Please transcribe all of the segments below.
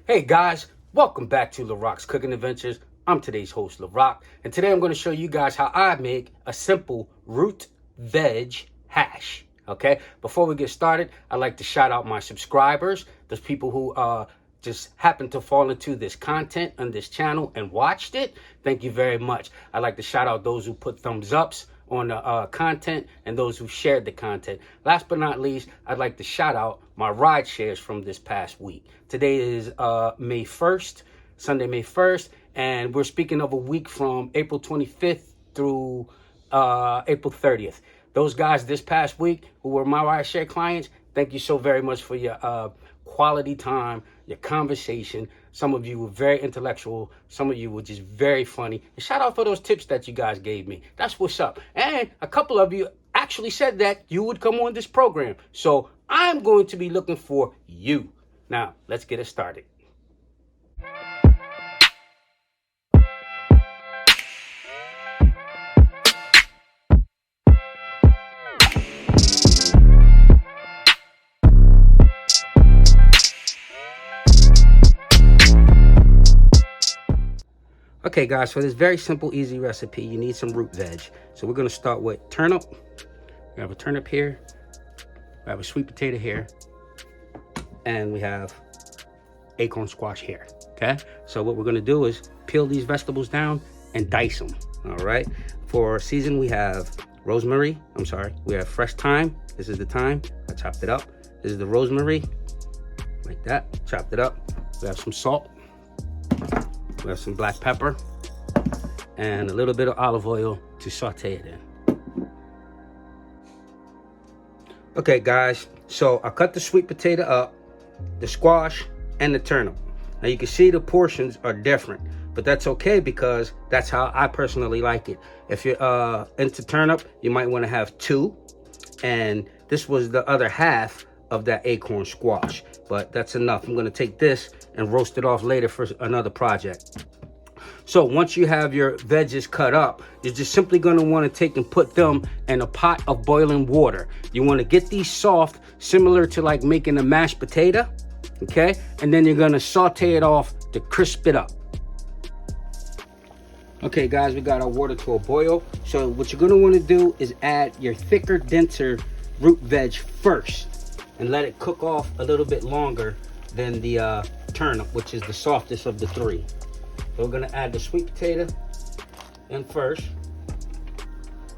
Hey guys, welcome back to Larock's Cooking Adventures. I'm today's host, Larock, and today I'm going to show you guys how I make a simple root veg hash. Okay, before we get started, I'd like to shout out my subscribers, those people who just happened to fall into this content on this channel and watched it. Thank you very much. I'd like to shout out those who put thumbs ups on the content and those who shared the content. Last but not least, I'd like to shout out my ride shares from this past week. Today is May 1st, Sunday, May 1st, and we're speaking of a week from April 25th through April 30th. Those guys this past week who were my ride share clients, thank you so very much for your quality time, your conversation. Some of you were very intellectual. Some of you were just very funny. And shout out for those tips that you guys gave me. That's what's up. And a couple of you actually said that you would come on this program. So I'm going to be looking for you. Now, let's get it started. Okay guys, for this very simple, easy recipe, you need some root veg. So we're gonna start with turnip. We have a turnip here. We have a sweet potato here. And we have acorn squash here, okay? So what we're gonna do is peel these vegetables down and dice them, all right? For season, we have rosemary, we have fresh thyme. This is the thyme, I chopped it up. This is the rosemary, like that, chopped it up. We have some salt. We have some black pepper and a little bit of olive oil to saute it in. Okay guys, so I cut the sweet potato up, the squash, and the turnip. Now you can see the portions are different, but that's okay because that's how I personally like it. If you're into turnip, you might want to have two, and this was the other half of that acorn squash, but that's enough. I'm going to take this and roast it off later for another project. So once you have your veggies cut up, you're just simply going to want to take and put them in a pot of boiling water. You want to get these soft, similar to like making a mashed potato, okay? And then you're going to saute it off to crisp it up. Okay guys, we got our water to a boil. So what you're going to want to do is add your thicker, denser root veg first and let it cook off a little bit longer than the turnip, which is the softest of the three. So we're gonna add the sweet potato in first,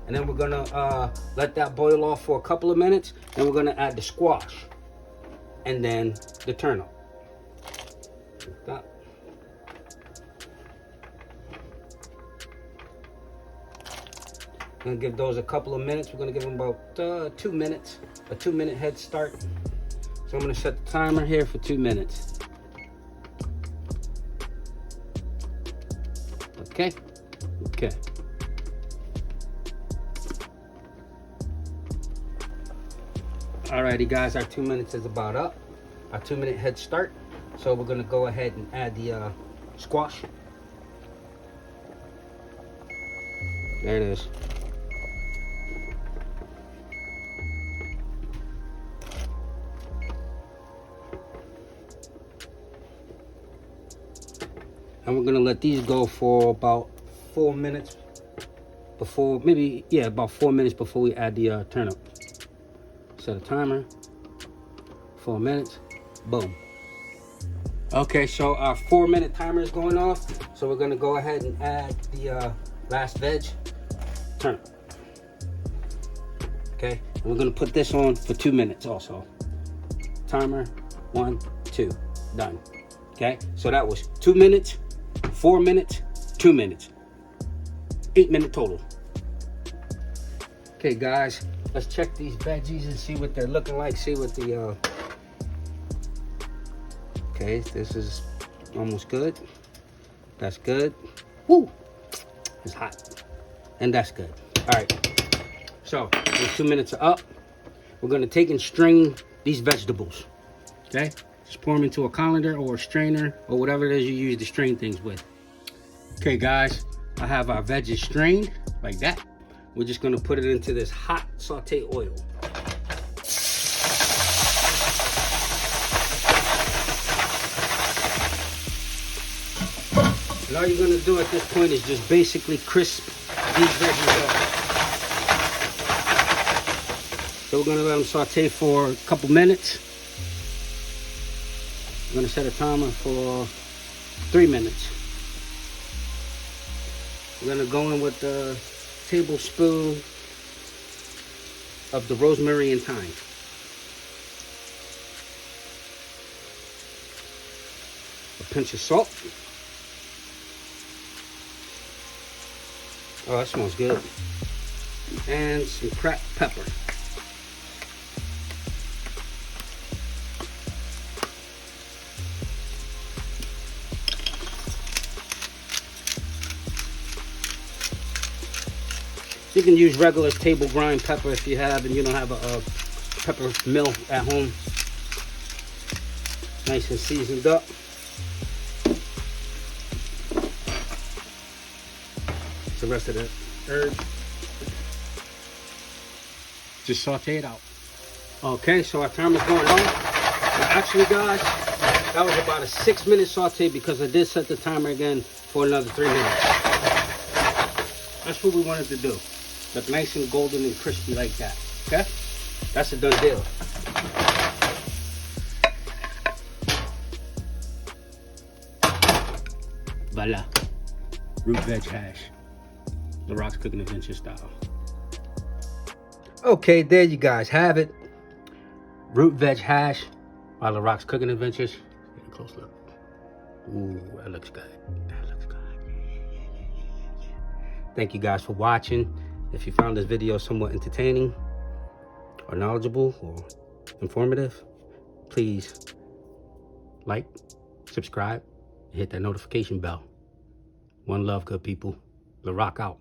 and then we're gonna let that boil off for a couple of minutes. Then we're gonna add the squash, and then the turnip. Like that. Gonna give those a couple of minutes. We're gonna give them about 2 minutes, a 2-minute head start. So I'm gonna set the timer here for 2 minutes. Okay. Alrighty guys, our 2 minutes is about up. Our 2-minute head start. So we're gonna go ahead and add the squash. There it is. And we're gonna let these go for about 4 minutes before, about 4 minutes before we add the turnip. Set a timer, 4 minutes, boom. Okay, so our 4-minute timer is going off. So we're gonna go ahead and add the last veg, turnip. Okay, and we're gonna put this on for 2 minutes also. Timer, 1, 2, done. Okay, so that was 2 minutes, 4 minutes, 2 minutes, 8-minute total. Okay guys, let's check these veggies and see what they're looking like. See what the okay, this is almost good. That's good. Woo, it's hot. And that's good. All right, so those 2 minutes are up. We're gonna take and strain these vegetables. Okay, just pour them into a colander or a strainer or whatever it is you use to strain things with. Okay guys, I have our veggies strained like that. We're just gonna put it into this hot saute oil. And all you're gonna do at this point is just basically crisp these veggies up. So we're gonna let them saute for a couple minutes. I'm gonna set a timer for 3 minutes. We're gonna go in with a tablespoon of the rosemary and thyme. A pinch of salt. Oh, that smells good. And some cracked pepper. You can use regular table grind pepper if you have and you don't have a pepper mill at home. Nice and seasoned up. The rest of the herb. Just saute it out. Okay, so our timer's going on. Now actually guys, that was about a 6-minute saute because I did set the timer again for another 3 minutes. That's what we wanted to do. Look nice and golden and crispy like that. Okay? That's a done deal. Voila. Root veg hash. Larock's Cooking Adventure style. Okay, there you guys have it. Root veg hash by Larock's Cooking Adventures. Take a close look. Ooh, that looks good. That looks good. Thank you guys for watching. If you found this video somewhat entertaining or knowledgeable or informative, please like, subscribe, and hit that notification bell. One love, good people. Larock out.